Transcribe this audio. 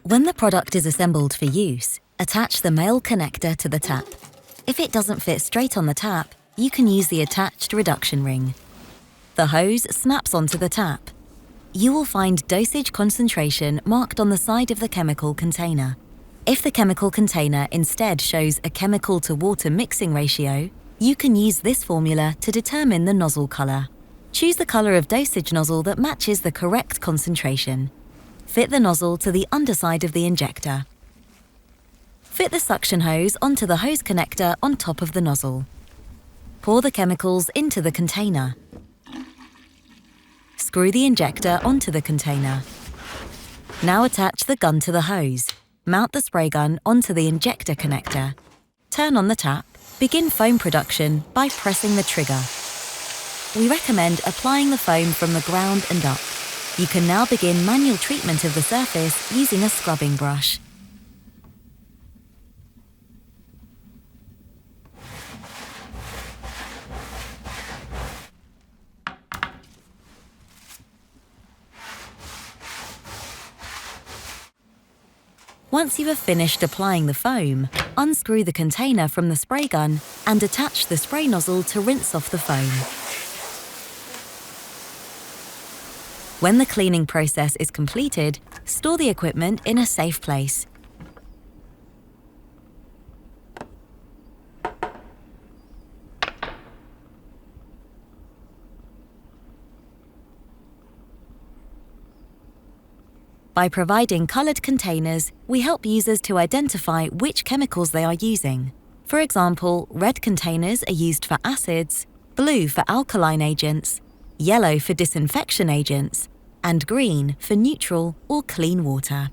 When the product is assembled for use, attach the male connector to the tap. If it doesn't fit straight on the tap, you can use the attached reduction ring. The hose snaps onto the tap. You will find dosage concentration marked on the side of the chemical container. If the chemical container instead shows a chemical to water mixing ratio, you can use this formula to determine the nozzle color. Choose the color of dosage nozzle that matches the correct concentration. Fit the nozzle to the underside of the injector. Fit the suction hose onto the hose connector on top of the nozzle. Pour the chemicals into the container. Screw the injector onto the container. Now attach the gun to the hose. Mount the spray gun onto the injector connector. Turn on the tap. Begin foam production by pressing the trigger. We recommend applying the foam from the ground and up. You can now begin manual treatment of the surface using a scrubbing brush. Once you have finished applying the foam, unscrew the container from the spray gun and attach the spray nozzle to rinse off the foam. When the cleaning process is completed, store the equipment in a safe place. By providing colored containers, we help users to identify which chemicals they are using. For example, red containers are used for acids, blue for alkaline agents, yellow for disinfection agents, and green for neutral or clean water.